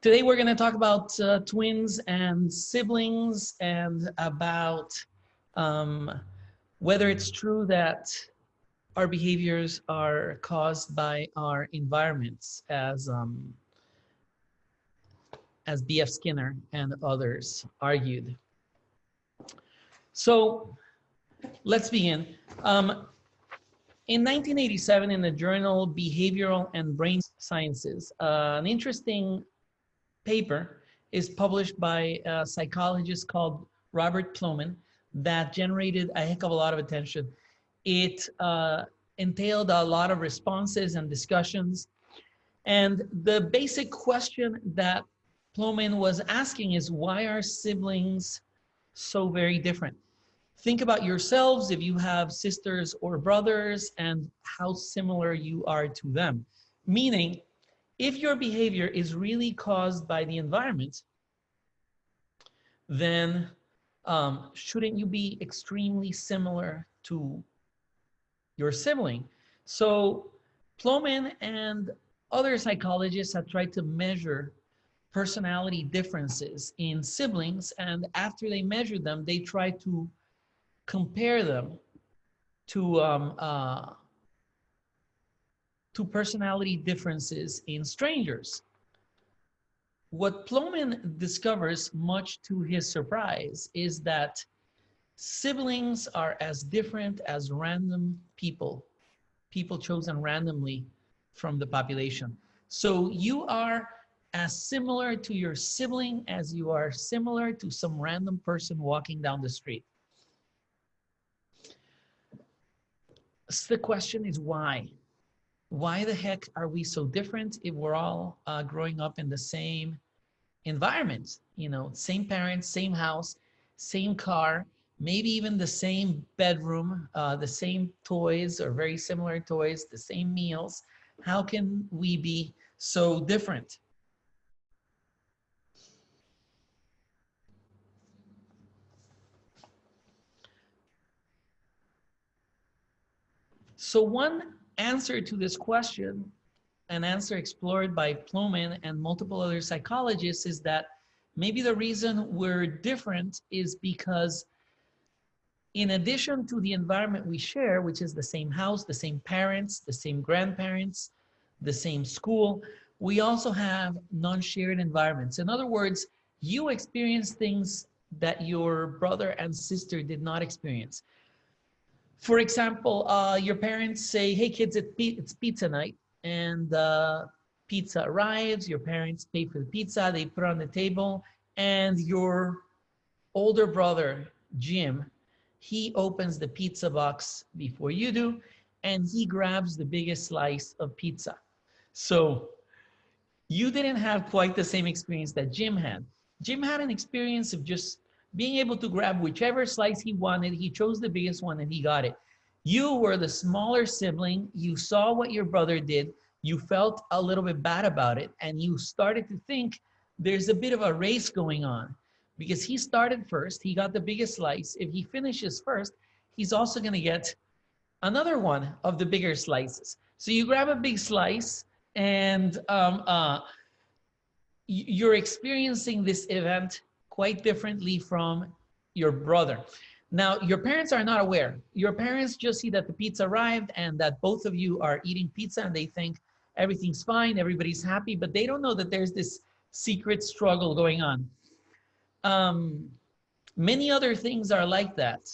Today we're going to talk about twins and siblings and about whether it's true that our behaviors are caused by our environments, as B.F. Skinner and others argued. So let's begin. In 1987, in the journal Behavioral and Brain Sciences, an interesting paper is published by a psychologist called Robert Plomin that generated a heck of a lot of attention. It entailed a lot of responses and discussions. And the basic question that Plomin was asking is, why are siblings so very different? Think about yourselves, if you have sisters or brothers, and how similar you are to them. Meaning, if your behavior is really caused by the environment, then shouldn't you be extremely similar to your sibling? So Plomin and other psychologists have tried to measure personality differences in siblings, and after they measured them, they tried to compare them to personality differences in strangers. What Plomin discovers, much to his surprise, is that siblings are as different as random people chosen randomly from the population. So you are as similar to your sibling as you are similar to some random person walking down the street. So the question is why? Why the heck are we so different if we're all growing up in the same environment? You know, same parents, same house, same car, maybe even the same bedroom, the same toys or very similar toys, the same meals. How can we be so different? So one answer to this question, an answer explored by Plomin and multiple other psychologists, is that maybe the reason we're different is because in addition to the environment we share, which is the same house, the same parents, the same grandparents, the same school, we also have non-shared environments. In other words, you experience things that your brother and sister did not experience. For example, your parents say, hey kids, it's pizza night, and pizza arrives, your parents pay for the pizza, they put it on the table, and your older brother, Jim, he opens the pizza box before you do, and he grabs the biggest slice of pizza. So you didn't have quite the same experience that Jim had. Jim had an experience of just being able to grab whichever slice he wanted. He chose the biggest one and he got it. You were the smaller sibling. You saw what your brother did. You felt a little bit bad about it. And you started to think there's a bit of a race going on because he started first. He got the biggest slice. If he finishes first, he's also going to get another one of the bigger slices. So you grab a big slice and you're experiencing this event quite differently from your brother. Now, your parents are not aware. Your parents just see that the pizza arrived and that both of you are eating pizza and they think everything's fine, everybody's happy, but they don't know that there's this secret struggle going on. Many other things are like that.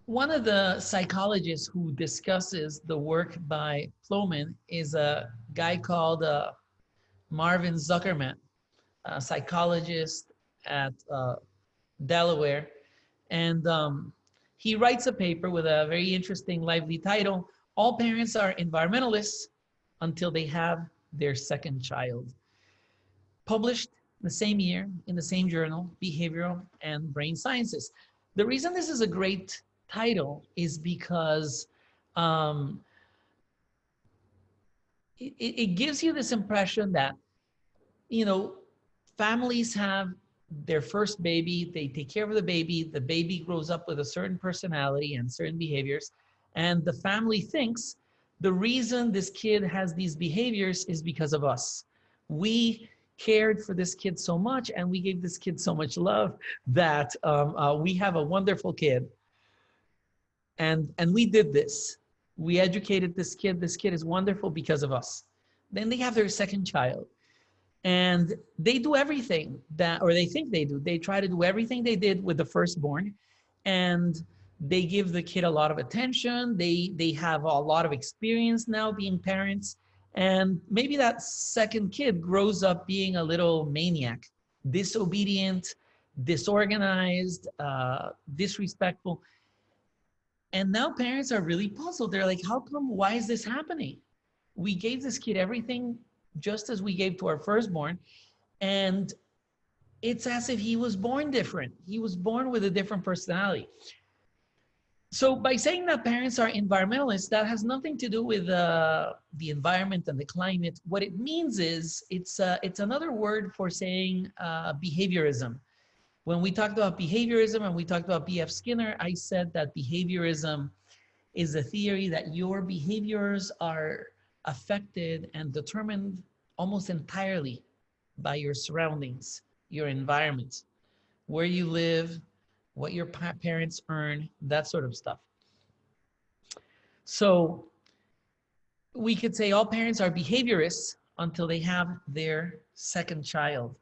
One of the psychologists who discusses the work by Plomin is a guy called Marvin Zuckerman, a psychologist at Delaware. And he writes a paper with a very interesting, lively title, All Parents Are Environmentalists Until They Have Their Second Child. Published the same year in the same journal, Behavioral and Brain Sciences. The reason this is a great title is because it gives you this impression that, you know, families have their first baby, they take care of the baby grows up with a certain personality and certain behaviors, and the family thinks the reason this kid has these behaviors is because of us. We cared for this kid so much, and we gave this kid so much love that we have a wonderful kid. And we did this. We educated this kid. This kid is wonderful because of us. Then they have their second child. And they do everything that, or they think they do. They try to do everything they did with the firstborn. And they give the kid a lot of attention. They have a lot of experience now being parents. And maybe that second kid grows up being a little maniac, disobedient, disorganized, disrespectful. And now parents are really puzzled. They're like, how come, why is this happening? We gave this kid everything just as we gave to our firstborn. And it's as if he was born different. He was born with a different personality. So by saying that parents are environmentalists, that has nothing to do with the environment and the climate. What it means is it's another word for saying behaviorism. When we talked about behaviorism and we talked about B.F. Skinner, I said that behaviorism is a theory that your behaviors are affected and determined almost entirely by your surroundings, your environment, where you live, what your parents earn, that sort of stuff. So we could say all parents are behaviorists until they have their second child.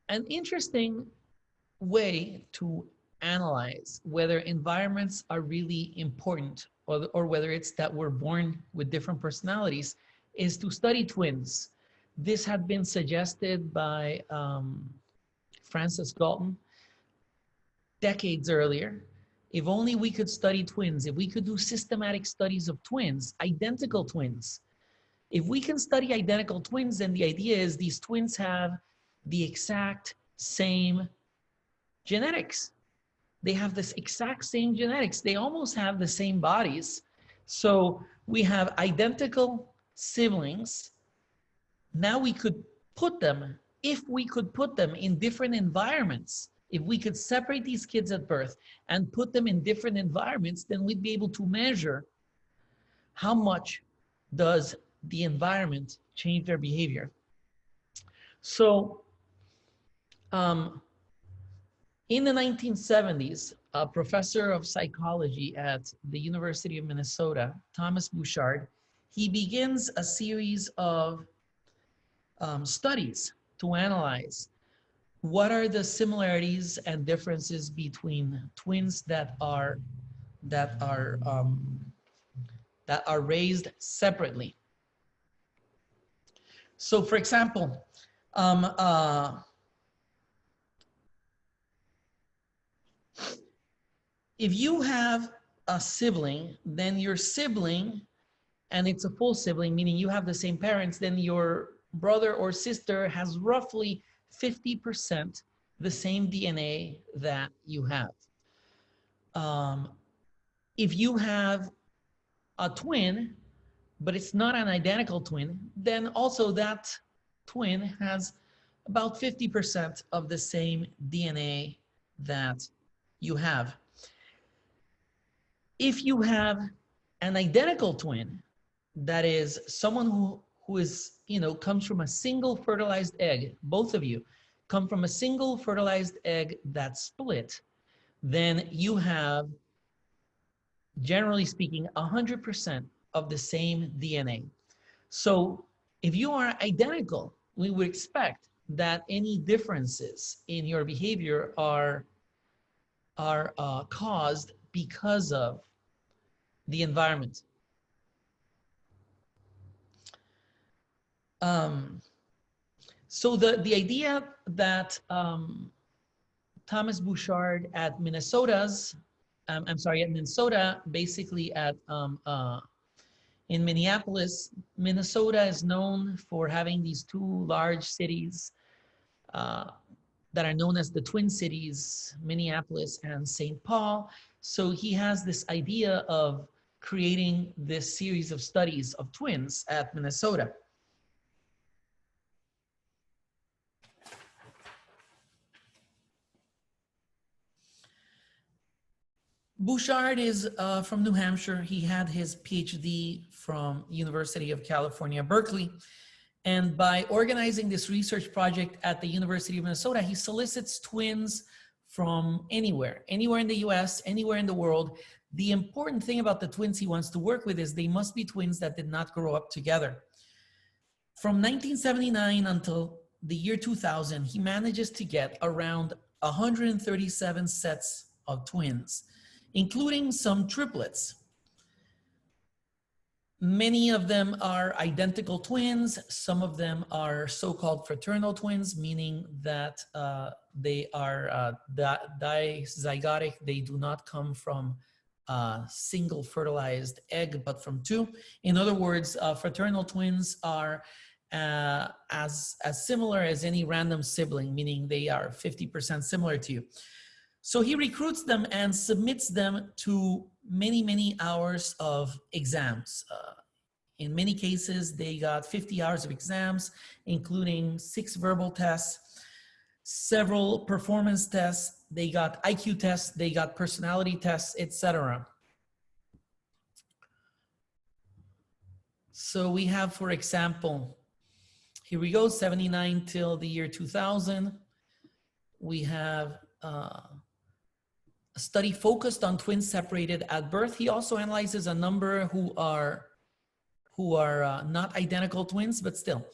An interesting way to analyze whether environments are really important or whether it's that we're born with different personalities is to study twins. This had been suggested by Francis Galton decades earlier. If only we could study twins, if we could do systematic studies of twins, identical twins. If we can study identical twins, then the idea is these twins have the exact same genetics. They have this exact same genetics. They almost have the same bodies. So we have identical siblings. Now we could put them, if we could put them in different environments, if we could separate these kids at birth and put them in different environments, then we'd be able to measure how much does the environment change their behavior. So in the 1970s, a professor of psychology at the University of Minnesota, Thomas Bouchard, he begins a series of studies to analyze what are the similarities and differences between twins that are raised separately. So, for example, if you have a sibling, then your sibling, and it's a full sibling, meaning you have the same parents, then your brother or sister has roughly 50% the same DNA that you have. If you have a twin, but it's not an identical twin, then also that twin has about 50% of the same DNA that you have. If you have an identical twin, that is someone who is, comes from a single fertilized egg, both of you come from a single fertilized egg that's split, then you have, generally speaking, 100% of the same DNA. So if you are identical, we would expect that any differences in your behavior are caused because of the environment. So the idea that Thomas Bouchard at Minnesota, basically in Minneapolis, Minnesota is known for having these two large cities that are known as the Twin Cities, Minneapolis and St. Paul. So he has this idea of creating this series of studies of twins at Minnesota. Bouchard is from New Hampshire. He had his PhD from University of California, Berkeley. And by organizing this research project at the University of Minnesota, he solicits twins from anywhere in the US, anywhere in the world. The important thing about the twins he wants to work with is they must be twins that did not grow up together. From 1979 until the year 2000, he manages to get around 137 sets of twins, including some triplets. Many of them are identical twins. Some of them are so-called fraternal twins, meaning that they are dizygotic. They do not come from a single fertilized egg, but from two. In other words, fraternal twins are as similar as any random sibling, meaning they are 50% similar to you. So he recruits them and submits them to many, many hours of exams. In many cases, they got 50 hours of exams, including 6 verbal tests, several performance tests. They got IQ tests, they got personality tests, etc. So we have, for example, here we go, 79 till the year 2000. We have a study focused on twins separated at birth. He also analyzes a number who are not identical twins, but still.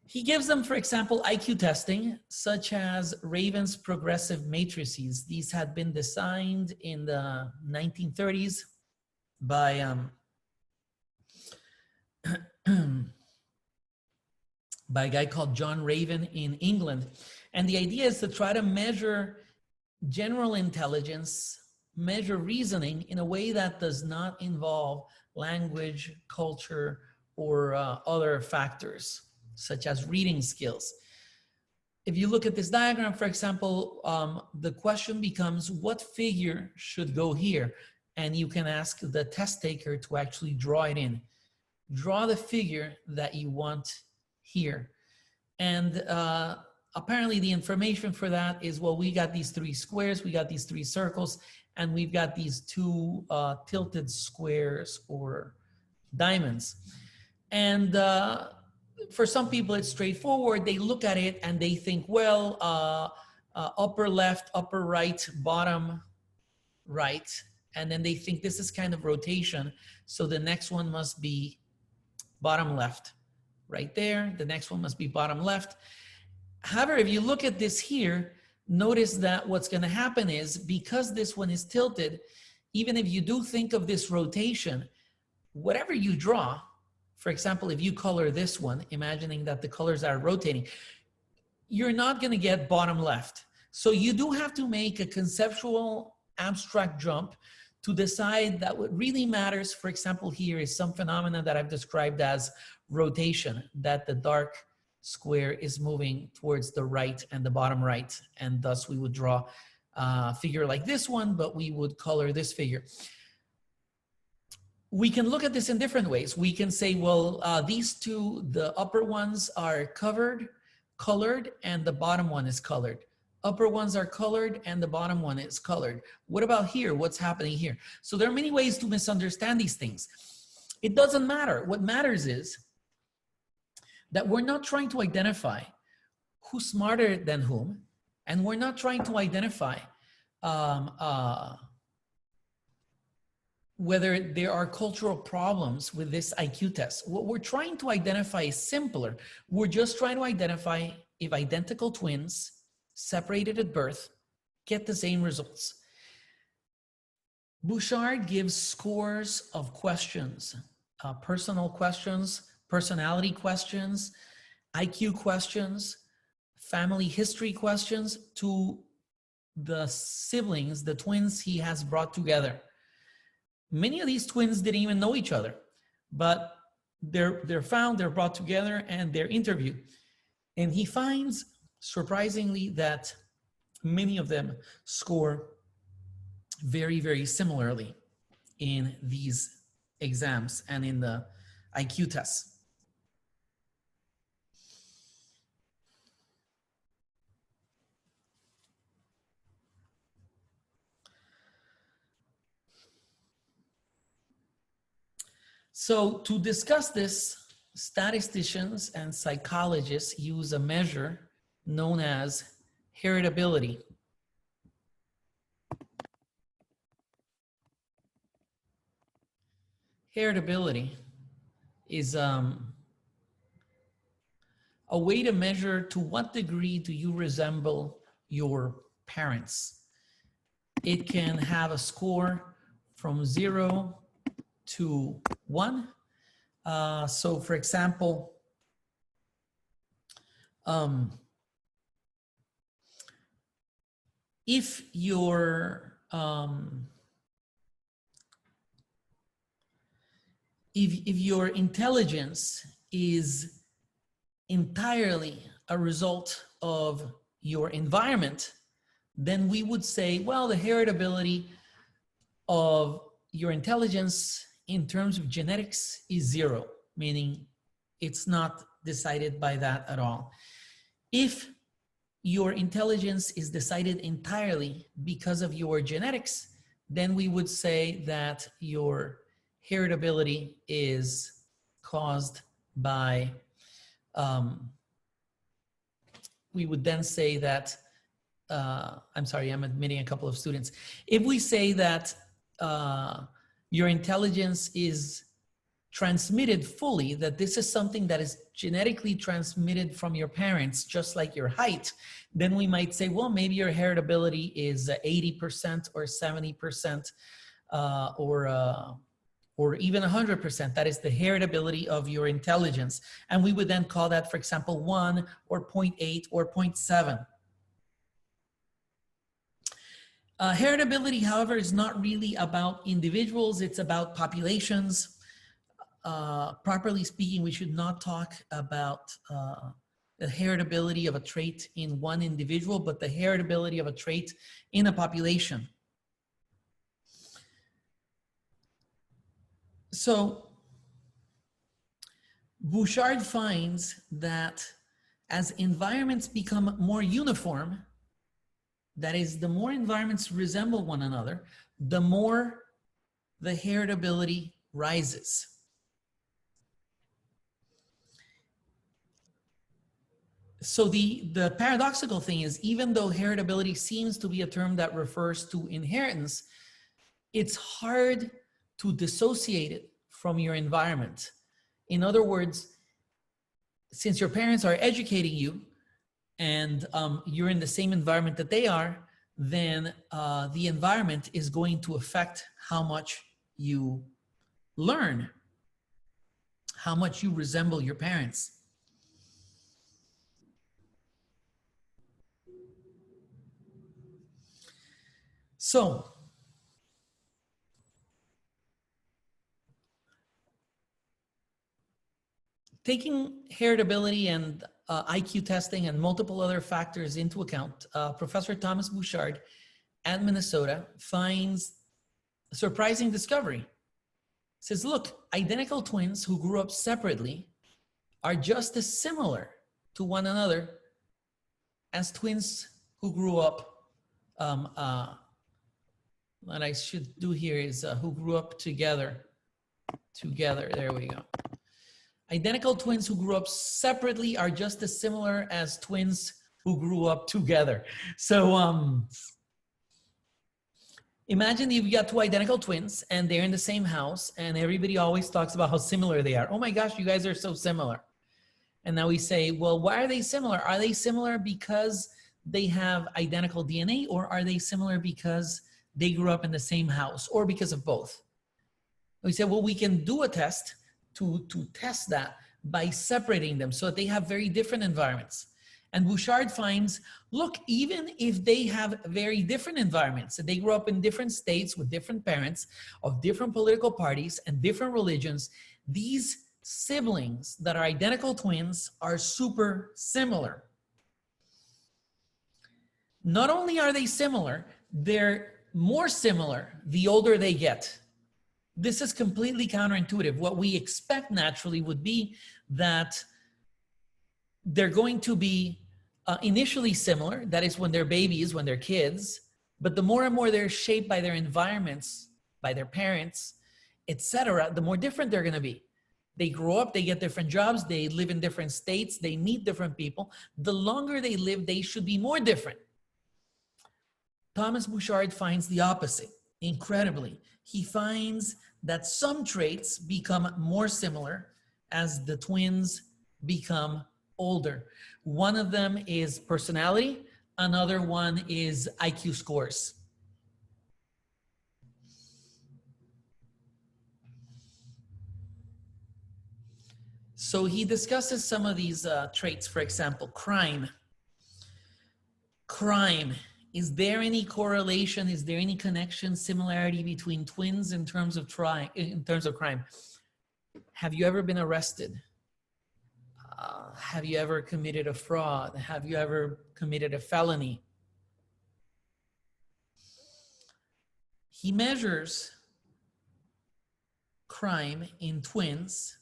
He gives them, for example, IQ testing, such as Raven's progressive matrices. These had been designed in the 1930s by by a guy called John Raven in England. And the idea is to try to measure general intelligence, measure reasoning in a way that does not involve language, culture, or other factors, such as reading skills. If you look at this diagram, for example, the question becomes, what figure should go here? And you can ask the test taker to actually draw it in. Draw the figure that you want here. And apparently the information for that is, well, we got these 3 squares, we got these 3 circles, and we've got these 2 tilted squares or diamonds. And for some people, it's straightforward. They look at it and they think, well, upper left, upper right, bottom right. And then they think this is kind of rotation. So the next one must be bottom left right there. The next one must be bottom left. However, if you look at this here, notice that what's going to happen is, because this one is tilted, even if you do think of this rotation, whatever you draw, for example, if you color this one, imagining that the colors are rotating, you're not going to get bottom left. So you do have to make a conceptual abstract jump to decide that what really matters, for example, here is some phenomena that I've described as rotation, that the dark square is moving towards the right and the bottom right. And thus we would draw a figure like this one, but we would color this figure. We can look at this in different ways. We can say, well, these 2, the upper ones are colored, and the bottom one is colored. Upper ones are colored and the bottom one is colored. What about here? What's happening here? So there are many ways to misunderstand these things. It doesn't matter. What matters is that we're not trying to identify who's smarter than whom, and we're not trying to identify whether there are cultural problems with this IQ test. What we're trying to identify is simpler. We're just trying to identify if identical twins separated at birth get the same results. Bouchard gives scores of questions, personal questions, personality questions, IQ questions, family history questions to the siblings, the twins he has brought together. Many of these twins didn't even know each other, but they're found, they're brought together, and they're interviewed. And he finds, surprisingly, that many of them score very, very similarly in these exams and in the IQ tests. So to discuss this, statisticians and psychologists use a measure known as heritability. Heritability is a way to measure to what degree do you resemble your parents. It can have a score from 0 to 1. So for example, if your if your intelligence is entirely a result of your environment, then we would say, well, the heritability of your intelligence in terms of genetics is 0, meaning it's not decided by that at all. If your intelligence is decided entirely because of your genetics, then we would say that your heritability is caused by, we would then say that, I'm sorry, I'm admitting a couple of students. If we say that your intelligence is transmitted fully, that this is something that is genetically transmitted from your parents, just like your height, then we might say, well, maybe your heritability is 80% or 70% or even 100%. That is the heritability of your intelligence. And we would then call that, for example, 1 or 0.8 or 0.7. Heritability, however, is not really about individuals, it's about populations. Properly speaking, we should not talk about the heritability of a trait in one individual, but the heritability of a trait in a population. So Bouchard finds that as environments become more uniform, that is, the more environments resemble one another, the more the heritability rises. So the paradoxical thing is, even though heritability seems to be a term that refers to inheritance, it's hard to dissociate it from your environment. In other words, since your parents are educating you and you're in the same environment that they are, then the environment is going to affect how much you learn, how much you resemble your parents. So, taking heritability and IQ testing and multiple other factors into account, Professor Thomas Bouchard at Minnesota finds a surprising discovery. He says, look, identical twins who grew up separately are just as similar to one another as twins who grew up, what I should do here is who grew up together, there we go. Identical twins who grew up separately are just as similar as twins who grew up together. So imagine you've got two identical twins and they're in the same house and everybody always talks about how similar they are. Oh my gosh, you guys are so similar. And now we say, well, why are they similar? Are they similar because they have identical DNA, or are they similar because they grew up in the same house, or because of both? We say, well, we can do a test to test that by separating them so that they have very different environments. And Bouchard finds, look, even if they have very different environments, they grew up in different states with different parents of different political parties and different religions, these siblings that are identical twins are super similar. Not only are they similar, they're more similar the older they get. This is completely counterintuitive. What we expect naturally would be that they're going to be initially similar, that is when they're babies, when they're kids, but the more and more they're shaped by their environments, by their parents, etc., the more different they're going to be. They grow up, they get different jobs, they live in different states, they meet different people. The longer they live, they should be more different. Thomas Bouchard finds the opposite, incredibly. He finds that some traits become more similar as the twins become older. One of them is personality, another one is IQ scores. So he discusses some of these traits, for example, crime. Crime. Is there any correlation? Is there any connection, similarity between twins in terms of crime? Have you ever been arrested? Have you ever committed a fraud? Have you ever committed a felony? He measures crime in twins,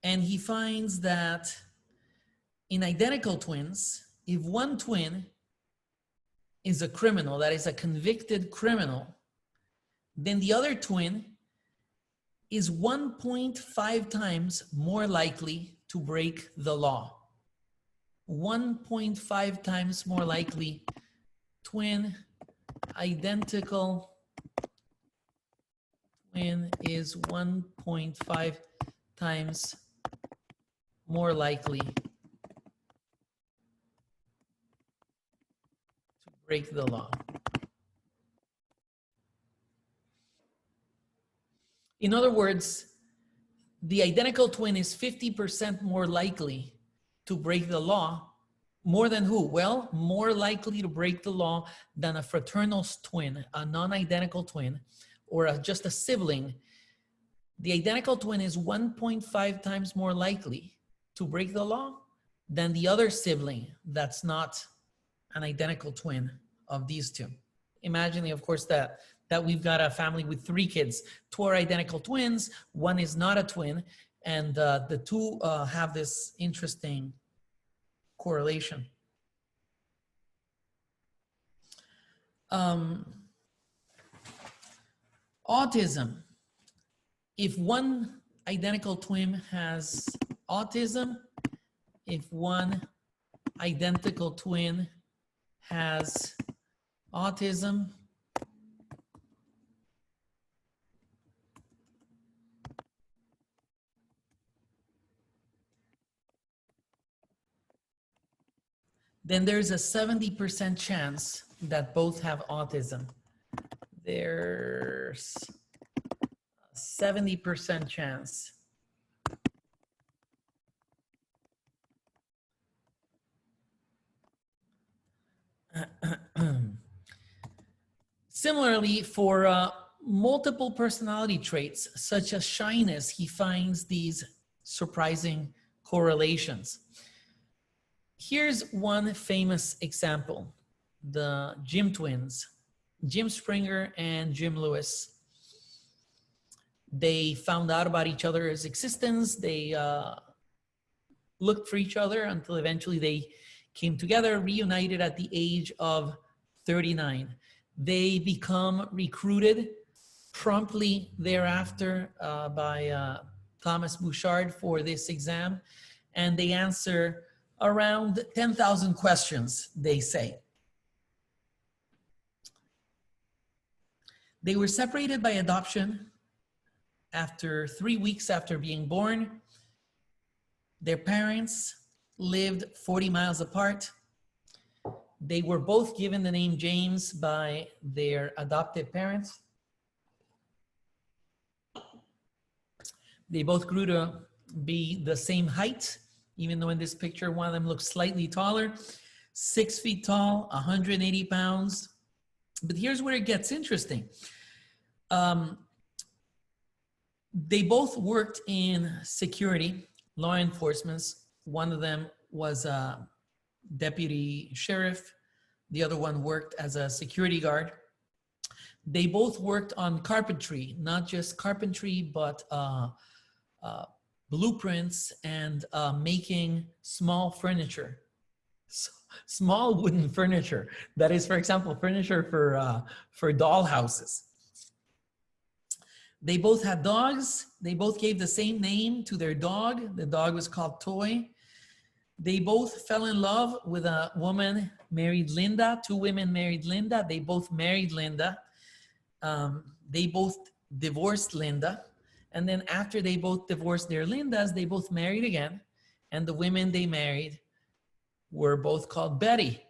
and he finds that in identical twins, if one twin is a criminal, that is a convicted criminal, then the other twin is 1.5 times more likely to break the law. 1.5 times more likely. Twin, identical twin is 1.5 times more likely break the law. In other words, the identical twin is 50% more likely to break the law. More than who? Well, more likely to break the law than a fraternal twin, a non-identical twin, or just a sibling. The identical twin is 1.5 times more likely to break the law than the other sibling that's not an identical twin of these two. Imagining, of course, that we've got a family with 3 kids. 2 are identical twins, 1 is not a twin, and the 2 have this interesting correlation. Autism. If one identical twin has autism, if one identical twin has autism, then there's a 70% chance that both have autism. There's a 70% chance. Similarly, for multiple personality traits, such as shyness, he finds these surprising correlations. Here's one famous example, the Jim twins, Jim Springer and Jim Lewis. They found out about each other's existence. They looked for each other until eventually they came together, reunited at the age of 39. They become recruited promptly thereafter by Thomas Bouchard for this exam, and they answer around 10,000 questions, they say. They were separated by adoption after 3 weeks after being born. Their parents lived 40 miles apart. They were both given the name James by their adopted parents. They both grew to be the same height, even though in this picture, one of them looks slightly taller, 6 feet tall, 180 pounds. But here's where it gets interesting. They both worked in security, law enforcement. One of them was a deputy sheriff. The other one worked as a security guard. They both worked on carpentry, not just carpentry, but blueprints and making small furniture, small wooden furniture. That is, for example, furniture for doll houses. They both had dogs. They both gave the same name to their dog. The dog was called Toy. They both fell in love with a woman married Linda. Two women married Linda. They both married Linda. They both divorced Linda. And then after they both divorced their Lindas, they both married again. And the women they married were both called Betty.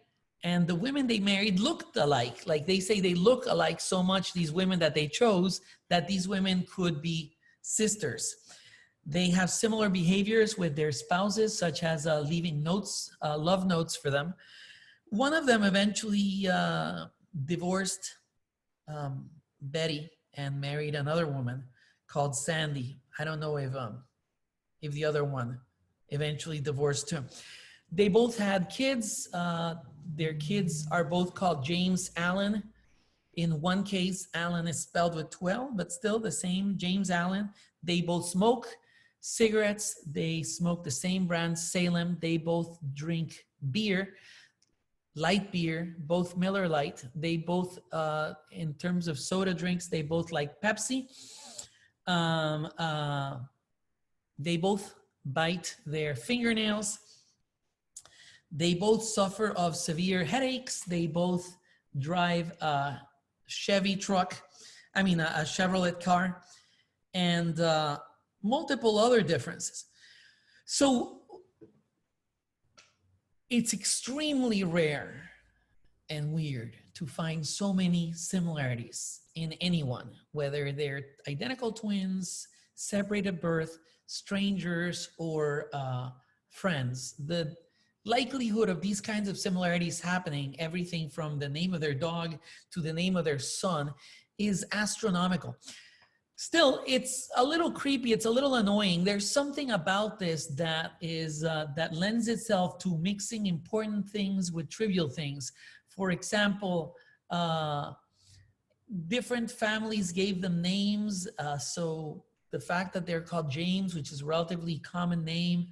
And the women they married looked alike. Like they say they look alike so much, these women that they chose, that these women could be sisters. They have similar behaviors with their spouses, such as leaving notes, love notes for them. One of them eventually divorced Betty and married another woman called Sandy. I don't know if the other one eventually divorced him. They both had kids. Their kids are both called James Allen. In one case, Allen is spelled with 12, but still the same, James Allen. They both smoke cigarettes. They smoke the same brand, Salem. They both drink beer, light beer, both Miller Lite. They both, in terms of soda drinks, they both like Pepsi. They both bite their fingernails. They both suffer of severe headaches. They both drive a Chevy truck, a Chevrolet car, and multiple other differences. So it's extremely rare and weird to find so many similarities in anyone, whether they're identical twins, separated birth, strangers, or friends. The likelihood of these kinds of similarities happening, everything from the name of their dog to the name of their son, is astronomical. Still, it's a little creepy, it's a little annoying. There's something about this that is that lends itself to mixing important things with trivial things. For example, different families gave them names, so the fact that they're called James, which is a relatively common name,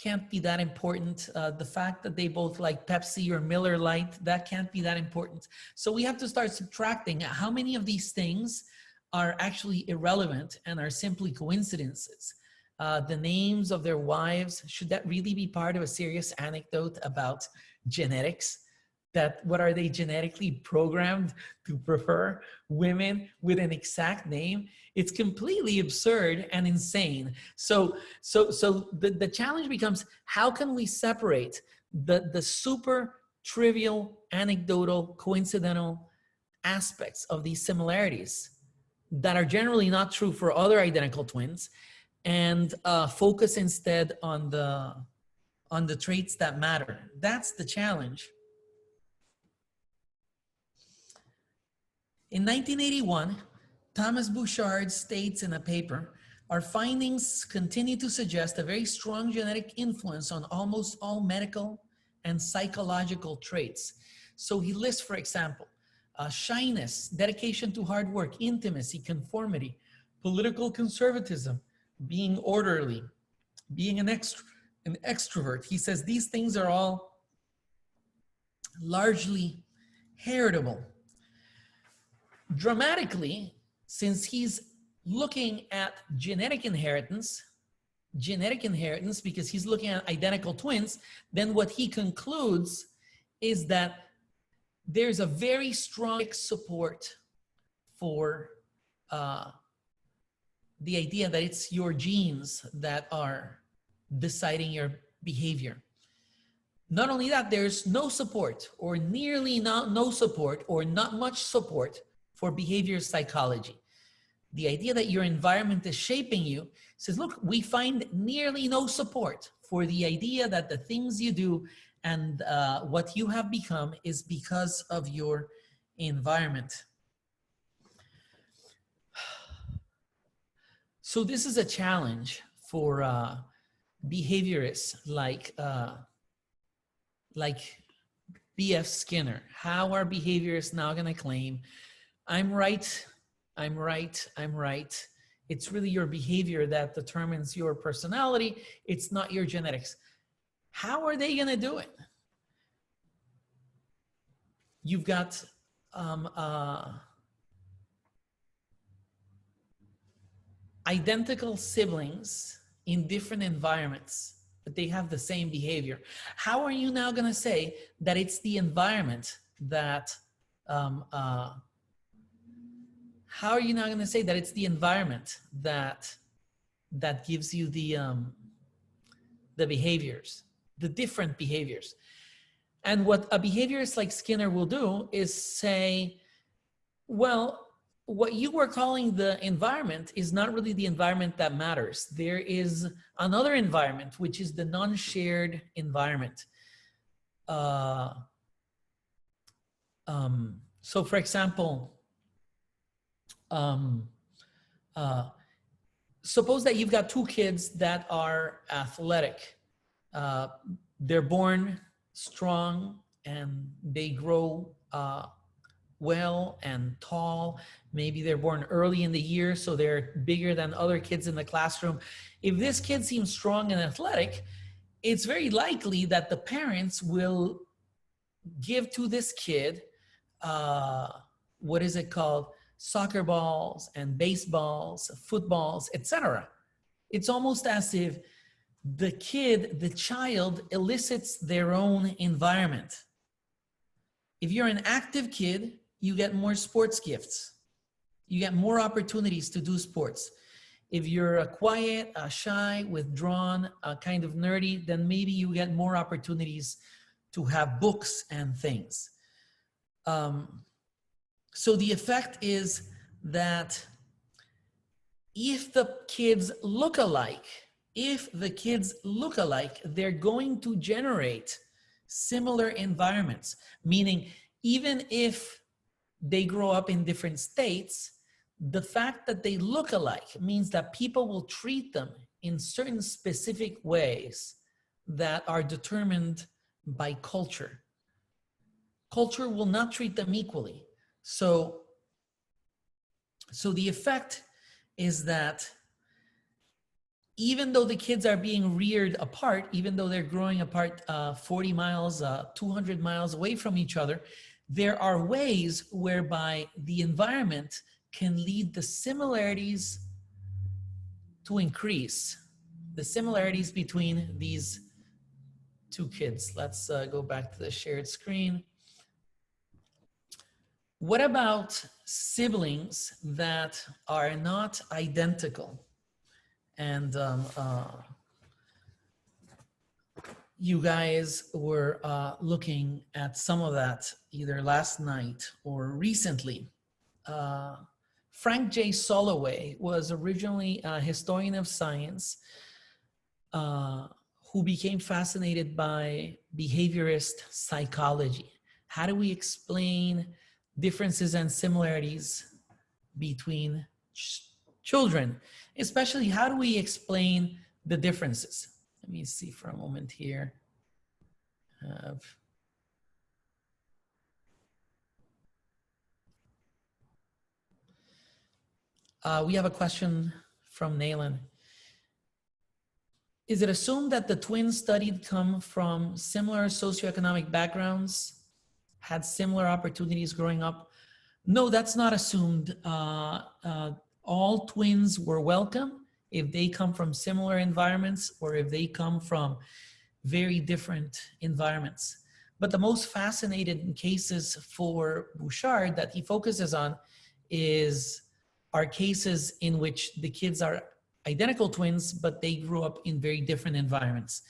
can't be that important. The fact that they both like Pepsi or Miller Lite, that can't be that important. So we have to start subtracting how many of these things are actually irrelevant and are simply coincidences. The names of their wives, should that really be part of a serious anecdote about genetics? That what are they genetically programmed to prefer women with an exact name? It's completely absurd and insane. So the challenge becomes, how can we separate the super trivial, anecdotal, coincidental aspects of these similarities that are generally not true for other identical twins, and focus instead on the traits that matter? That's the challenge. In 1981, Thomas Bouchard states in a paper, our findings continue to suggest a very strong genetic influence on almost all medical and psychological traits. So he lists, for example, shyness, dedication to hard work, intimacy, conformity, political conservatism, being orderly, being an extrovert. He says these things are all largely heritable. Dramatically, since he's looking at genetic inheritance, because he's looking at identical twins, then what he concludes is that there's a very strong support for the idea that it's your genes that are deciding your behavior. Not only that, there's no support, or nearly no support, or not much support for behavior psychology. The idea that your environment is shaping you says, look, we find nearly no support for the idea that the things you do and what you have become is because of your environment. So this is a challenge for behaviorists like B.F. Skinner. How are behaviorists now going to claim, I'm right, I'm right, I'm right. It's really your behavior that determines your personality. It's not your genetics. How are they going to do it? You've got identical siblings in different environments, but they have the same behavior. How are you now going to say that it's the environment that, how are you now going to say that it's the environment that gives you the behaviors, the different behaviors? And what a behaviorist like Skinner will do is say, well, what you were calling the environment is not really the environment that matters. There is another environment, which is the non-shared environment. So for example, suppose that you've got two kids that are athletic. They're born strong and they grow well and tall. Maybe they're born early in the year, so they're bigger than other kids in the classroom. If this kid seems strong and athletic, it's very likely that the parents will give to this kid, what is it called? Soccer balls and baseballs, footballs, etc. It's almost as if the child elicits their own environment. If you're an active kid, you get more sports gifts. You get more opportunities to do sports. If you're a quiet, shy, withdrawn, kind of nerdy, then maybe you get more opportunities to have books and things. So the effect is that if the kids look alike, they're going to generate similar environments, meaning even if they grow up in different states, the fact that they look alike means that people will treat them in certain specific ways that are determined by culture. Culture will not treat them equally. So the effect is that even though the kids are being reared apart, even though they're growing apart 40 miles, 200 miles away from each other, there are ways whereby the environment can lead the similarities to increase, the similarities between these two kids. Let's go back to the shared screen. What about siblings that are not identical? And you guys were looking at some of that either last night or recently. Frank J. Solloway was originally a historian of science who became fascinated by behaviorist psychology. How do we explain differences and similarities between children? Especially, how do we explain the differences? Let me see for a moment here. We have a question from Nayland. Is it assumed that the twins studied come from similar socioeconomic backgrounds, had similar opportunities growing up? No, that's not assumed. All twins were welcome if they come from similar environments or if they come from very different environments. But the most fascinating cases for Bouchard that he focuses on are cases in which the kids are identical twins, but they grew up in very different environments,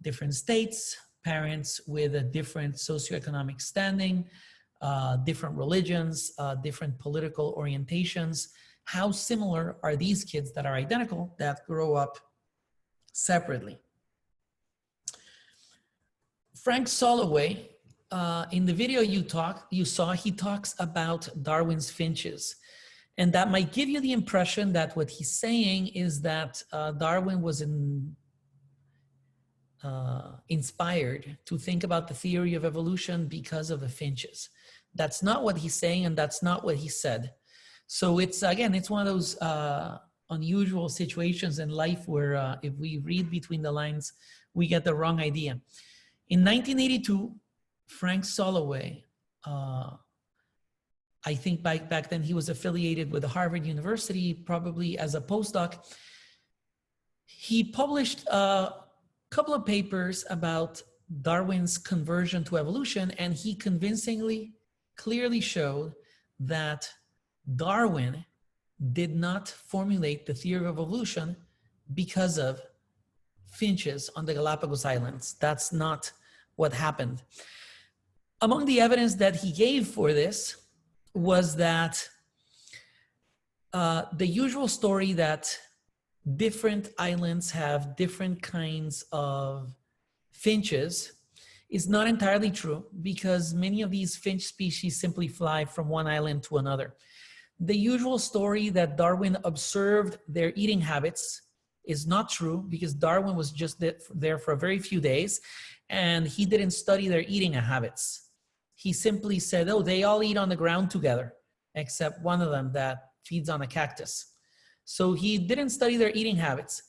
different states, parents with a different socioeconomic standing, different religions, different political orientations. How similar are these kids that are identical that grow up separately? Frank Solloway, in the video you saw, he talks about Darwin's finches. And that might give you the impression that what he's saying is that Darwin was inspired to think about the theory of evolution because of the finches. That's not what he's saying, and that's not what he said. So it's, again, it's one of those unusual situations in life where if we read between the lines, we get the wrong idea. In 1982, Frank Solloway I think back then he was affiliated with Harvard University, probably as a postdoc. He published a couple of papers about Darwin's conversion to evolution, and he convincingly, clearly showed that Darwin did not formulate the theory of evolution because of finches on the Galapagos Islands. That's not what happened. Among the evidence that he gave for this was that the usual story that different islands have different kinds of finches is not entirely true, because many of these finch species simply fly from one island to another. The usual story that Darwin observed their eating habits is not true, because Darwin was just there for a very few days and he didn't study their eating habits. He simply said, oh, they all eat on the ground together, except one of them that feeds on a cactus. So he didn't study their eating habits.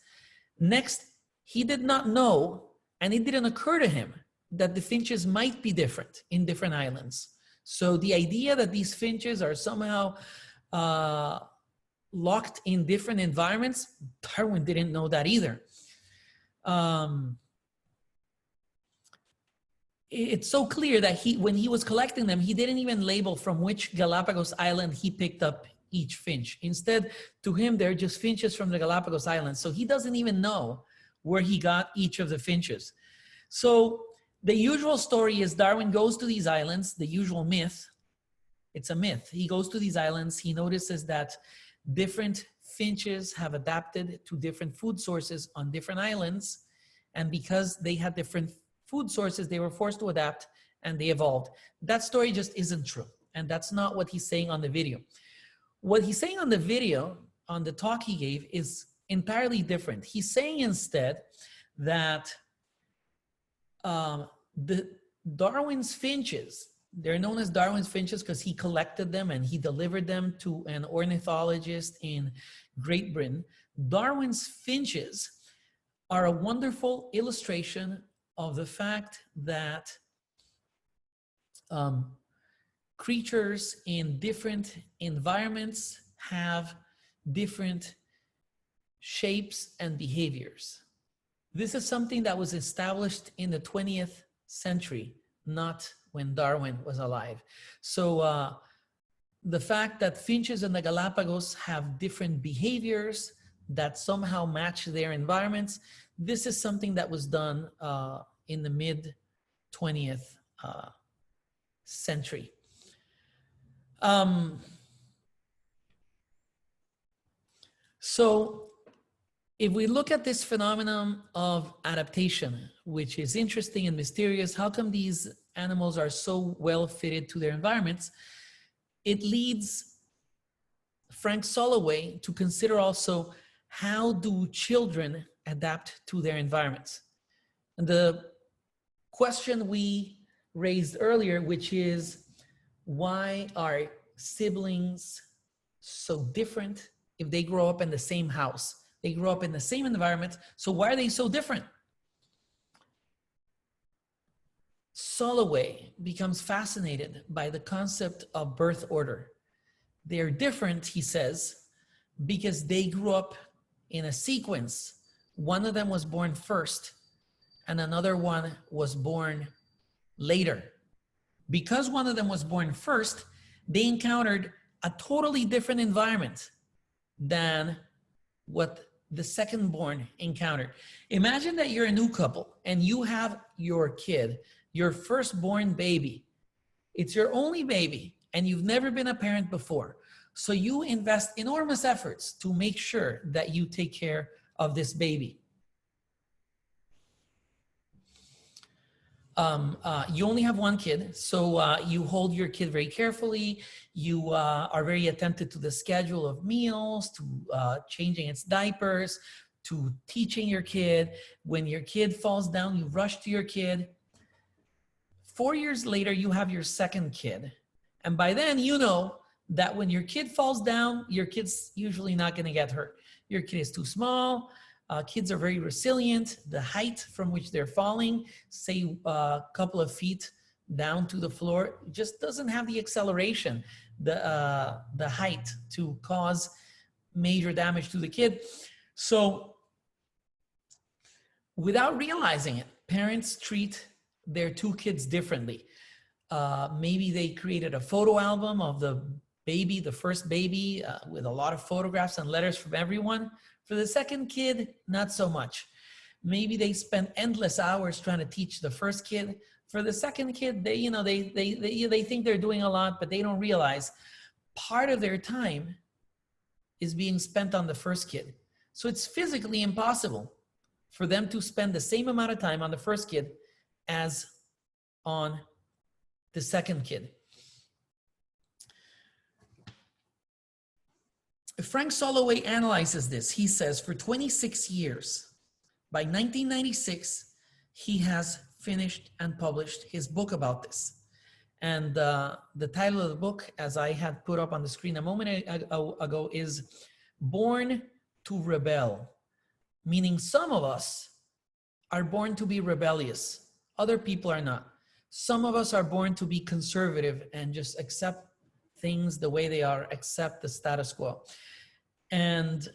Next, he did not know, and it didn't occur to him, that the finches might be different in different islands. So the idea that these finches are somehow locked in different environments, Darwin didn't know that either. It's so clear that when he was collecting them, he didn't even label from which Galapagos island he picked up each finch. Instead, to him, they're just finches from the Galapagos Islands. So he doesn't even know where he got each of the finches. So the usual story is Darwin goes to these islands, the usual myth. It's a myth. He goes to these islands. He notices that different finches have adapted to different food sources on different islands. And because they had different food sources, they were forced to adapt and they evolved. That story just isn't true. And that's not what he's saying on the video. What he's saying on the video, on the talk he gave, is entirely different. He's saying instead that the Darwin's finches, they're known as Darwin's finches because he collected them and he delivered them to an ornithologist in Great Britain. Darwin's finches are a wonderful illustration of the fact that creatures in different environments have different shapes and behaviors. This is something that was established in the 20th century, not when Darwin was alive. So the fact that finches in the Galapagos have different behaviors that somehow match their environments, this is something that was done in the mid-20th century. So if we look at this phenomenon of adaptation, which is interesting and mysterious, how come these animals are so well fitted to their environments? It leads Frank Solloway to consider also, how do children adapt to their environments? And the question we raised earlier, which is, why are siblings so different if they grow up in the same house? They grow up in the same environment, so why are they so different? Solloway becomes fascinated by the concept of birth order. They're different, he says, because they grew up in a sequence. One of them was born first, and another one was born later. Because one of them was born first, they encountered a totally different environment than what the second born encountered. Imagine that you're a new couple and you have your kid, your firstborn baby. It's your only baby and you've never been a parent before. So you invest enormous efforts to make sure that you take care of this baby. You only have one kid, so you hold your kid very carefully. You are very attentive to the schedule of meals, to changing its diapers, to teaching your kid. When your kid falls down, you rush to your kid. 4 years later, you have your second kid. And by then, you know that when your kid falls down, your kid's usually not going to get hurt. Your kid is too small. Kids are very resilient. The height from which they're falling, say a couple of feet down to the floor just doesn't have the acceleration, the height to cause major damage to the kid. So without realizing it, parents treat their two kids differently. Maybe they created a photo album of the baby, the first baby, with a lot of photographs and letters from everyone. For the second kid, not so much. Maybe they spent endless hours trying to teach the first kid. For the second kid, they think they're doing a lot, but they don't realize part of their time is being spent on the first kid. So it's physically impossible for them to spend the same amount of time on the first kid as on the second kid. Frank Solloway analyzes this. He says for 26 years, by 1996, he has finished and published his book about this. And the title of the book, as I had put up on the screen a moment ago, is Born to Rebel, meaning some of us are born to be rebellious. Other people are not. Some of us are born to be conservative and just accept things the way they are, accept the status quo. And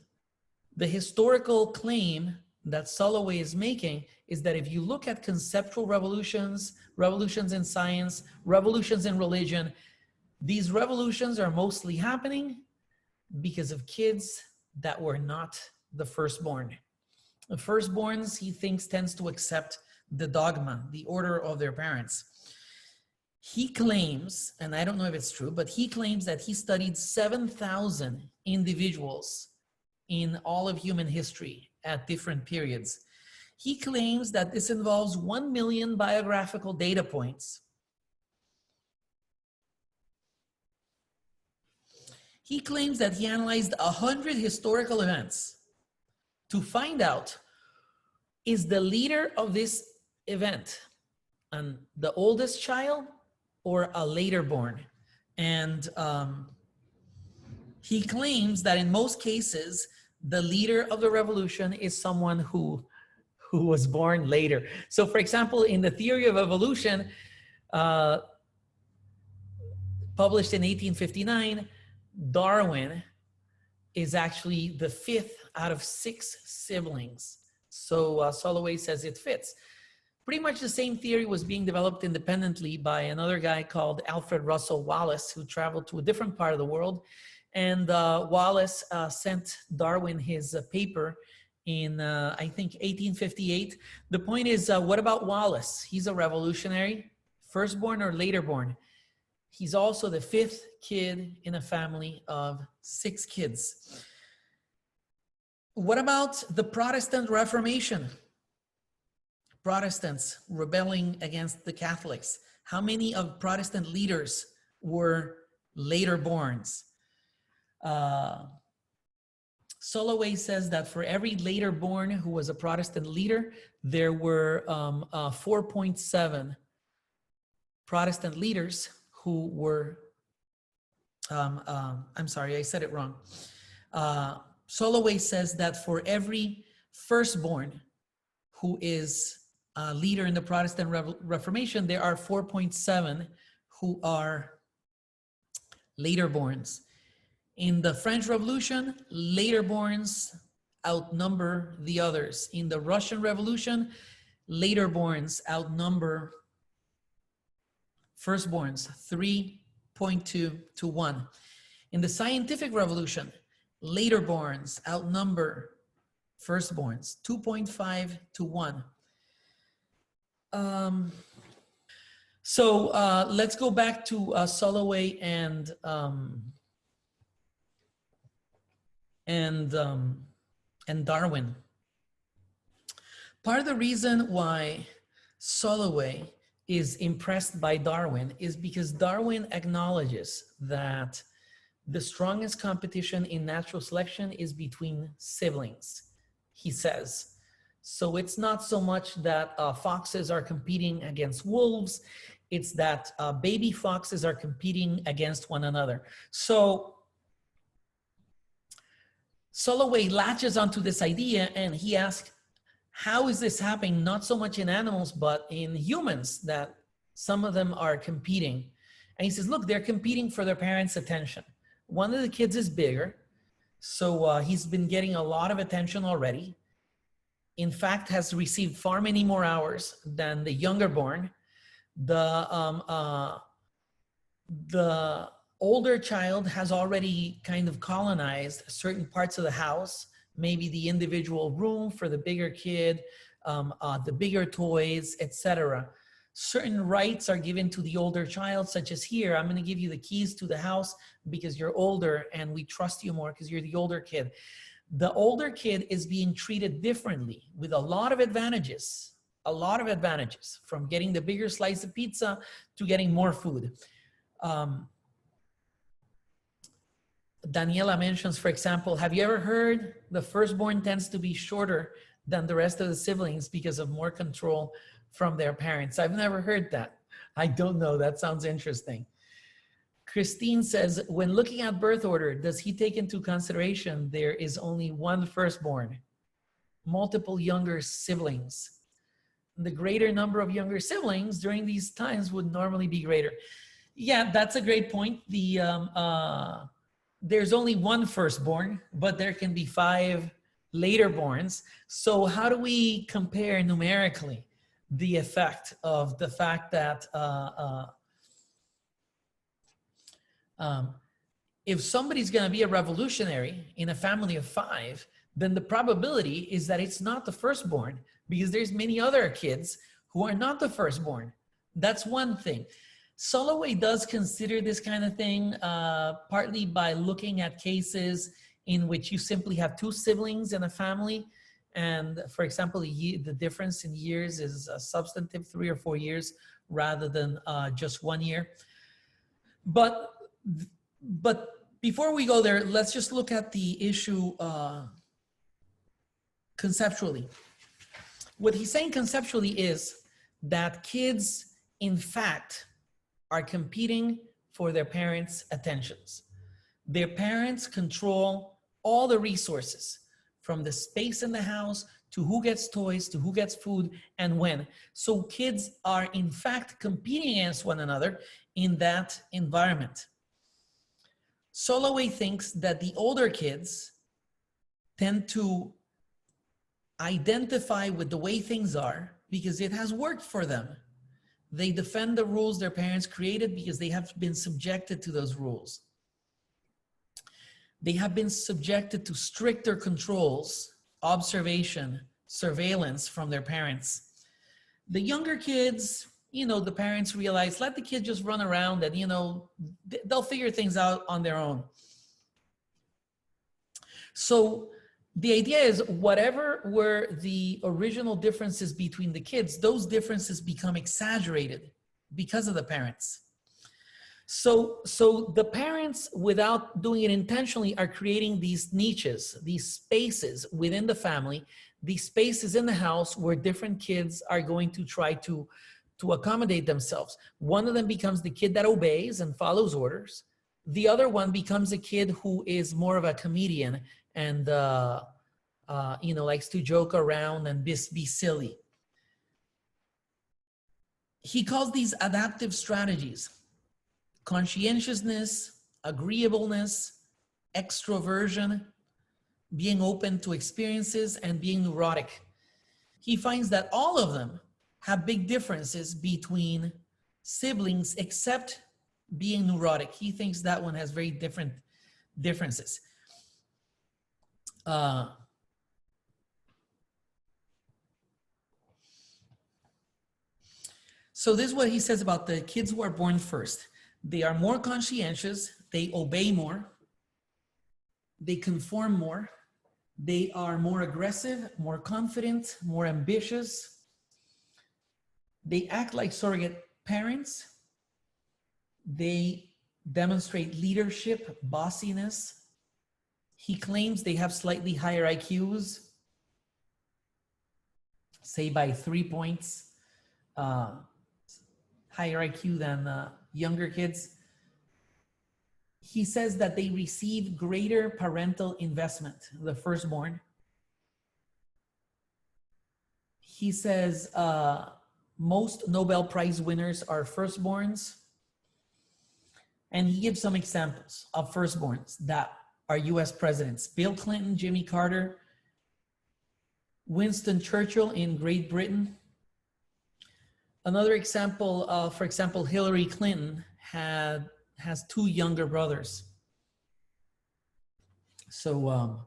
the historical claim that Solloway is making is that if you look at conceptual revolutions, revolutions in science, revolutions in religion, these revolutions are mostly happening because of kids that were not the firstborn. The firstborns, he thinks, tends to accept the dogma, the order of their parents. He claims, and I don't know if it's true, but he claims that he studied 7,000 individuals in all of human history at different periods. He claims that this involves 1 million biographical data points. He claims that he analyzed 100 historical events to find out, is the leader of this event the oldest child or a later born? And he claims that in most cases, the leader of the revolution is someone who was born later. So for example, in the theory of evolution, published in 1859, Darwin is actually the 5th out of 6 siblings. So Solloway says it fits. Pretty much the same theory was being developed independently by another guy called Alfred Russel Wallace, who traveled to a different part of the world. And Wallace sent Darwin his paper in, I think, 1858. The point is, what about Wallace? He's a revolutionary, firstborn or later born. He's also the 5th kid in a family of 6 kids. What about the Protestant Reformation? Protestants rebelling against the Catholics. How many of Protestant leaders were later borns? Solloway says that for every later born who was a Protestant leader, there were 4.7 Protestant leaders who were, I'm sorry, I said it wrong. Solloway says that for every firstborn who is a leader in the Protestant Reformation, there are 4.7 who are later borns. In the French Revolution, later borns outnumber the others. In the Russian Revolution, later borns outnumber firstborns 3.2 to 1. In the Scientific Revolution, later borns outnumber firstborns 2.5 to 1. So let's go back to Solloway and Darwin. Part of the reason why Solloway is impressed by Darwin is because Darwin acknowledges that the strongest competition in natural selection is between siblings, he says. So it's not so much that foxes are competing against wolves, it's that baby foxes are competing against one another. So Solloway latches onto this idea and he asks, how is this happening not so much in animals but in humans, that some of them are competing. And he says, look, they're competing for their parents' attention. One of the kids is bigger, so he's been getting a lot of attention already. In fact, has received far many more hours than the younger born. The older child has already kind of colonized certain parts of the house, maybe the individual room for the bigger kid, the bigger toys, etc. Certain rights are given to the older child, such as here, I'm going to give you the keys to the house because you're older and we trust you more because you're the older kid. The older kid is being treated differently with a lot of advantages, from getting the bigger slice of pizza to getting more food. Daniela mentions, for example, have you ever heard the firstborn tends to be shorter than the rest of the siblings because of more control from their parents? I've never heard that. I don't know. That sounds interesting. Christine says, when looking at birth order, does he take into consideration there is only one firstborn, multiple younger siblings? The greater number of younger siblings during these times would normally be greater. Yeah, that's a great point. There's only one firstborn, but there can be 5 later borns. So how do we compare numerically the effect of the fact that if somebody's going to be a revolutionary in a family of 5, then the probability is that it's not the firstborn, because there's many other kids who are not the firstborn. That's one thing. Solloway does consider this kind of thing, partly by looking at cases in which you simply have 2 siblings in a family. And for example, the difference in years is a substantive 3 or 4 years rather than just 1 year. But before we go there, let's just look at the issue conceptually. What he's saying conceptually is that kids, in fact, are competing for their parents' attentions. Their parents control all the resources, from the space in the house to who gets toys, to who gets food and when. So kids are in fact competing against one another in that environment. Solloway thinks that the older kids tend to identify with the way things are because it has worked for them. They defend the rules their parents created because they have been subjected to those rules. They have been subjected to stricter controls, observation, surveillance from their parents. The younger kids, the parents realize, let the kid just run around and, they'll figure things out on their own. So the idea is whatever were the original differences between the kids, those differences become exaggerated because of the parents. So the parents, without doing it intentionally, are creating these niches, these spaces within the family, these spaces in the house where different kids are going to try to accommodate themselves. One of them becomes the kid that obeys and follows orders. The other one becomes a kid who is more of a comedian and likes to joke around and be silly. He calls these adaptive strategies: conscientiousness, agreeableness, extroversion, being open to experiences, and being neurotic. He finds that all of them have big differences between siblings except being neurotic. He thinks that one has very different differences. So this is what he says about the kids who are born first. They are more conscientious, they obey more, they conform more, they are more aggressive, more confident, more ambitious. They act like surrogate parents. They demonstrate leadership, bossiness. He claims they have slightly higher IQs, say by 3 points, higher IQ than younger kids. He says that they receive greater parental investment, the firstborn. He says most Nobel Prize winners are firstborns. And he gives some examples of firstborns that are US presidents: Bill Clinton, Jimmy Carter, Winston Churchill in Great Britain. Another example, for example, Hillary Clinton has 2 younger brothers. So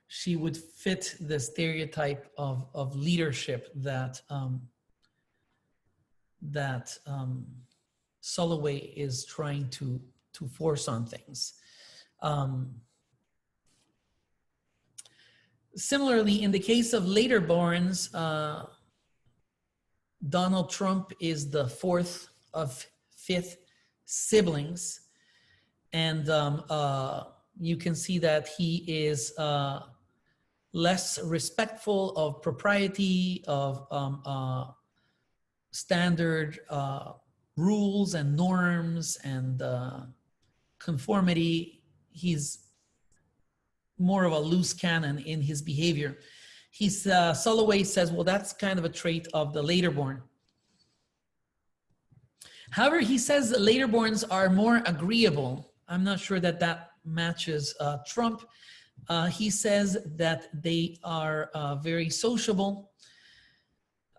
she would fit the stereotype of leadership that Solloway is trying to force on things. Similarly, in the case of later borns, Donald Trump is the 4th of 5th siblings. And you can see that he is less respectful of propriety, of standard rules and norms and conformity. He's more of a loose cannon in his behavior. Solloway says, well, that's kind of a trait of the later born. However, he says that later borns are more agreeable. I'm not sure that that matches Trump. He says that they are very sociable.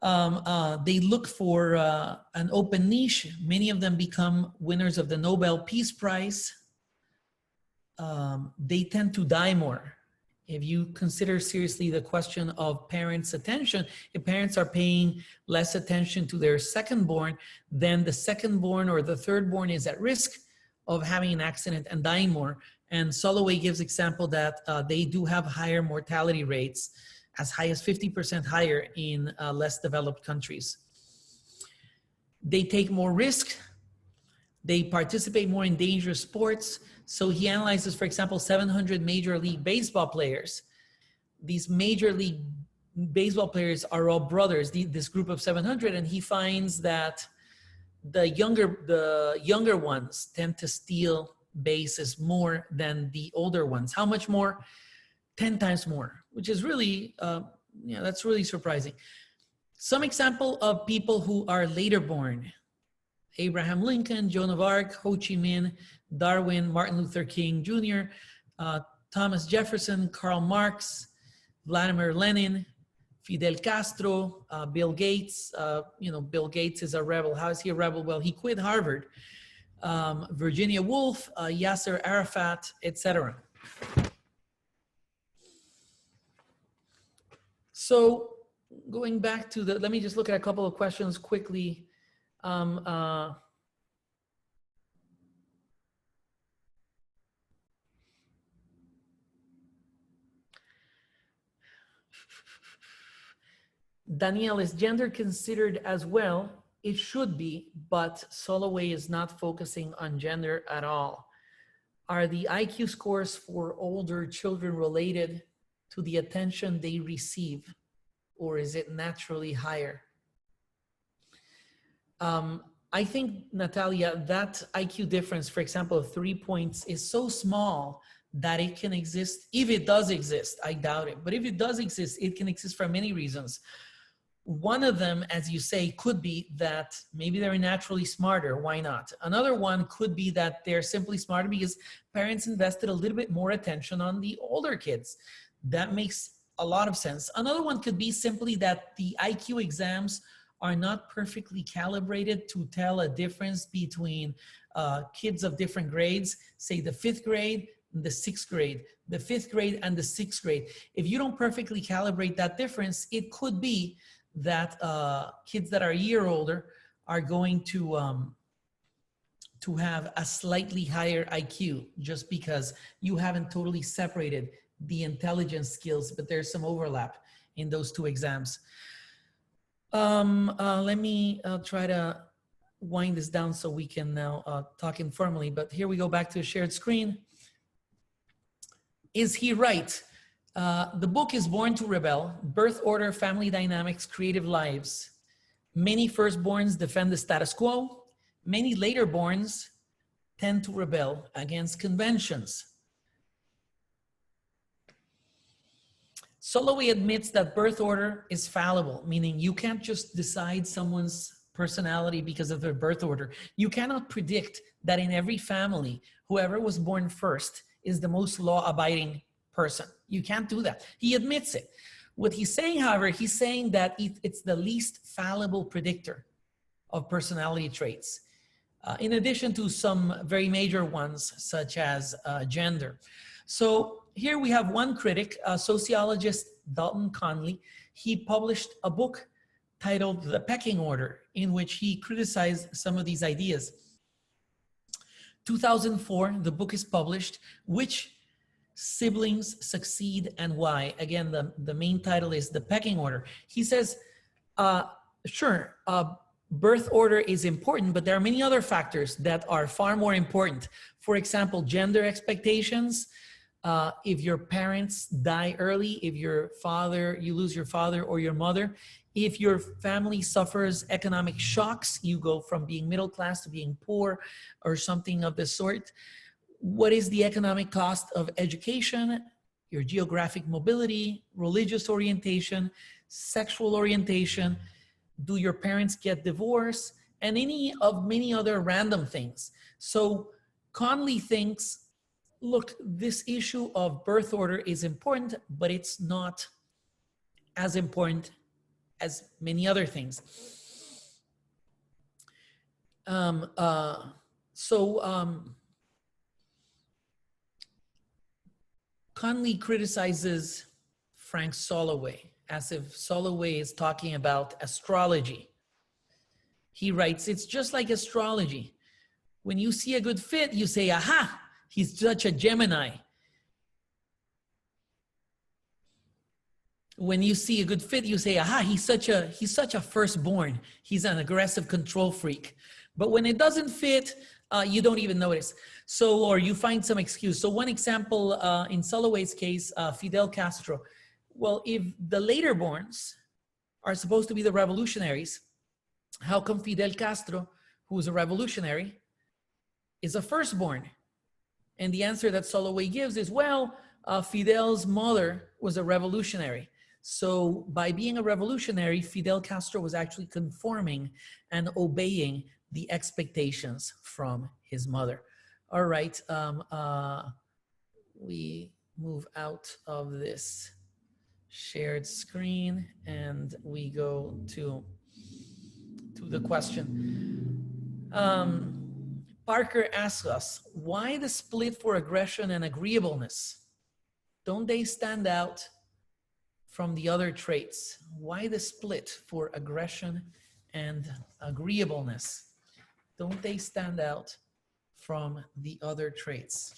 They look for an open niche. Many of them become winners of the Nobel Peace Prize. They tend to die more. If you consider seriously the question of parents' attention, if parents are paying less attention to their second-born, then the second-born or the third-born is at risk of having an accident and dying more. And Solloway gives example that they do have higher mortality rates, as high as 50% higher in less developed countries. They take more risk. They participate more in dangerous sports. So he analyzes, for example, 700 Major League Baseball players. These Major League Baseball players are all brothers, this group of 700, and he finds that the younger ones tend to steal bases more than the older ones. How much more? 10 times more, which is really, that's really surprising. Some example of people who are later born: Abraham Lincoln, Joan of Arc, Ho Chi Minh, Darwin, Martin Luther King Jr., Thomas Jefferson, Karl Marx, Vladimir Lenin, Fidel Castro, Bill Gates. Bill Gates is a rebel. How is he a rebel? Well, he quit Harvard. Virginia Woolf, Yasser Arafat, etc. So going back to let me just look at a couple of questions quickly. Danielle, is gender considered as well? It should be, but Solloway is not focusing on gender at all. Are the IQ scores for older children related to the attention they receive, or is it naturally higher? I think, Natalia, that IQ difference, for example, of 3 points is so small that it can exist. If it does exist, I doubt it, but if it does exist, it can exist for many reasons. One of them, as you say, could be that maybe they're naturally smarter. Why not? Another one could be that they're simply smarter because parents invested a little bit more attention on the older kids. That makes a lot of sense. Another one could be simply that the IQ exams are not perfectly calibrated to tell a difference between kids of different grades, say the 5th grade and the 6th grade, the 5th grade and the 6th grade. If you don't perfectly calibrate that difference, it could be that kids that are a year older are going to have a slightly higher IQ just because you haven't totally separated the intelligence skills, but there's some overlap in those two exams. Let me try to wind this down so we can now talk informally, but here we go back to a shared screen. Is he right? The book is Born to Rebel: Birth Order, Family Dynamics, Creative Lives. Many firstborns defend the status quo. Many laterborns tend to rebel against conventions. Solloway admits that birth order is fallible, meaning you can't just decide someone's personality because of their birth order. You cannot predict that in every family, whoever was born first is the most law-abiding person. You can't do that. He admits it. What he's saying, however, he's saying that it's the least fallible predictor of personality traits, in addition to some very major ones, such as gender. So here we have one critic, sociologist Dalton Conley. He published a book titled The Pecking Order, in which he criticized some of these ideas. 2004, the book is published, Which Siblings Succeed and Why. Again, the main title is The Pecking Order. He says, sure, birth order is important, but there are many other factors that are far more important. For example, gender expectations. If your parents die early, if you lose your father or your mother, if your family suffers economic shocks, you go from being middle class to being poor or something of the sort. What is the economic cost of education, your geographic mobility, religious orientation, sexual orientation? Do your parents get divorced? And any of many other random things. So Conley thinks, look, this issue of birth order is important, but it's not as important as many other things. Conley criticizes Frank Solloway as if Solloway is talking about astrology. He writes, it's just like astrology. When you see a good fit, you say, aha, he's such a Gemini. When you see a good fit, you say, aha, he's such a firstborn. He's an aggressive control freak. But when it doesn't fit, you don't even notice. So, or you find some excuse. So one example in Solloway's case, Fidel Castro. Well, if the later borns are supposed to be the revolutionaries, how come Fidel Castro, who is a revolutionary, is a firstborn? And the answer that Solloway gives is, well, Fidel's mother was a revolutionary. So by being a revolutionary, Fidel Castro was actually conforming and obeying the expectations from his mother. All right, we move out of this shared screen and we go to the question. Parker asks us, why the split for aggression and agreeableness? Don't they stand out from the other traits? Why the split for aggression and agreeableness? Don't they stand out from the other traits?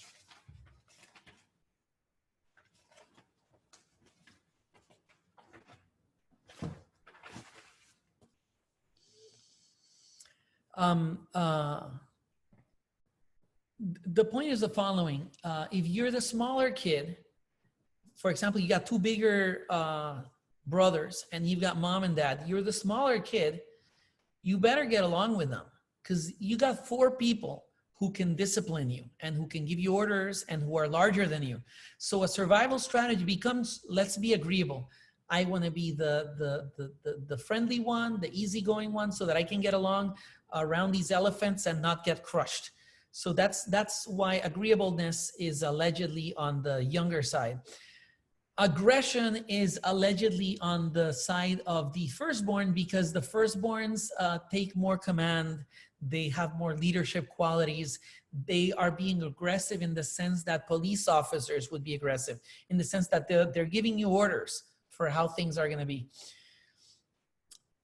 The point is the following. If you're the smaller kid, for example, you got two bigger brothers and you've got mom and dad, you're the smaller kid, you better get along with them because you got 4 people who can discipline you and who can give you orders and who are larger than you. So a survival strategy becomes, let's be agreeable. I want to be the friendly one, the easygoing one, so that I can get along around these elephants and not get crushed. So that's why agreeableness is allegedly on the younger side. Aggression is allegedly on the side of the firstborn because the firstborns take more command. They have more leadership qualities. They are being aggressive in the sense that police officers would be aggressive, in the sense that they're giving you orders for how things are going to be.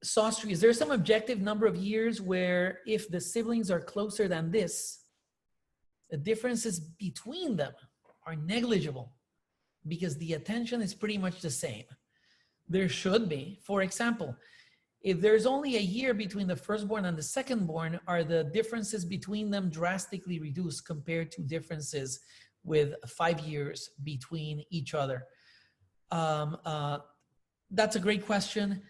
Sostry, is there some objective number of years where if the siblings are closer than this, the differences between them are negligible because the attention is pretty much the same? There should be. For example, if there's only a year between the firstborn and the secondborn, are the differences between them drastically reduced compared to differences with 5 years between each other? That's a great question.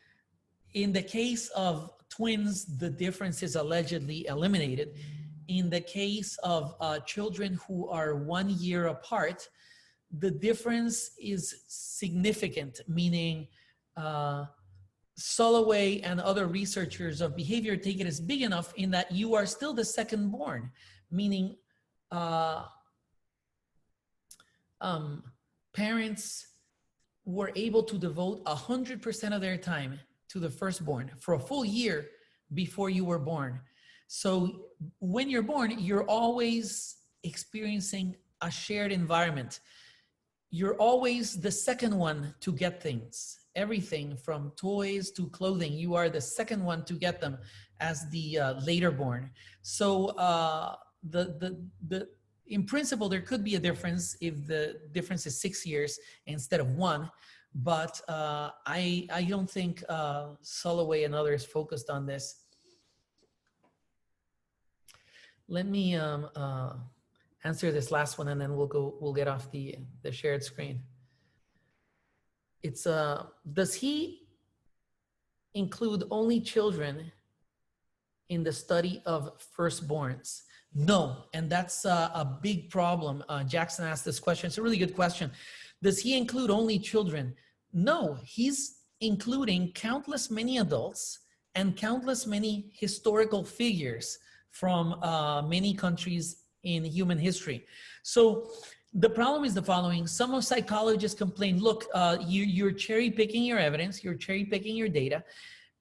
In the case of twins, the difference is allegedly eliminated. In the case of children who are 1 year apart, the difference is significant, meaning Solloway and other researchers of behavior take it as big enough in that you are still the second born, meaning parents were able to devote 100% of their time to the firstborn for a full year before you were born. So when you're born, you're always experiencing a shared environment. You're always the second one to get things, everything from toys to clothing. You are the second one to get them as the later born. So in principle, there could be a difference if the difference is 6 years instead of 1. But I don't think Solloway and others focused on this. Let me answer this last one, and then we'll get off the shared screen. It's does he include only children in the study of firstborns? No, and that's a big problem. Jackson asked this question. It's a really good question. Does he include only children? No, he's including countless many adults and countless many historical figures from many countries in human history. So the problem is the following. Some psychologists complain, look, you're cherry picking your evidence, you're cherry picking your data,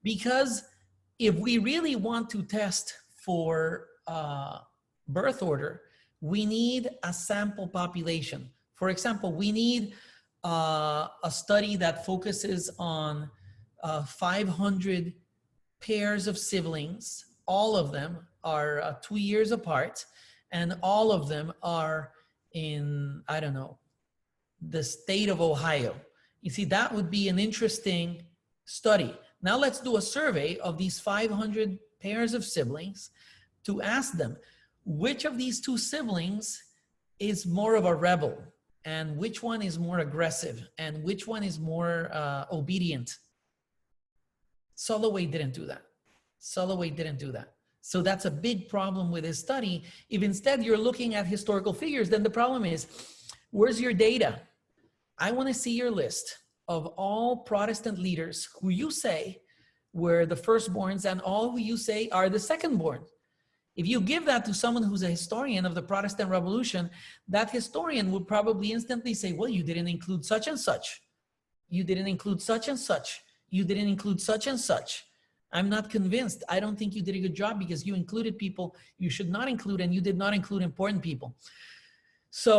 because if we really want to test for birth order, we need a sample population. For example, we need a study that focuses on 500 pairs of siblings. All of them are 2 years apart, and all of them are in, I don't know, the state of Ohio. You see, that would be an interesting study. Now let's do a survey of these 500 pairs of siblings to ask them, which of these 2 siblings is more of a rebel, and which one is more aggressive, and which one is more obedient? Solloway didn't do that. Solloway didn't do that. So that's a big problem with his study. If instead you're looking at historical figures, then the problem is, where's your data? I want to see your list of all Protestant leaders who you say were the firstborns and all who you say are the secondborn. If you give that to someone who's a historian of the Protestant Revolution, that historian would probably instantly say, well, you didn't include such and such. You didn't include such and such. You didn't include such and such. I'm not convinced. I don't think you did a good job because you included people you should not include, and you did not include important people. So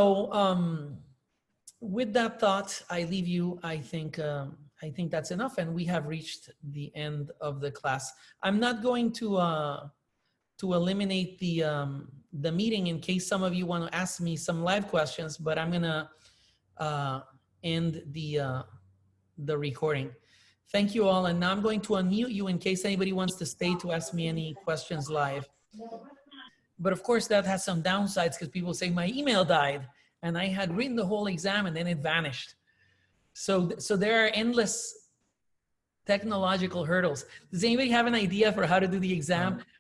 with that thought, I leave you. I think that's enough, and we have reached the end of the class. I'm not going to eliminate the meeting in case some of you want to ask me some live questions, but I'm gonna end the recording. Thank you all, and now I'm going to unmute you in case anybody wants to stay to ask me any questions live. But of course that has some downsides because people say my email died and I had written the whole exam and then it vanished. So there are endless technological hurdles. Does anybody have an idea for how to do the exam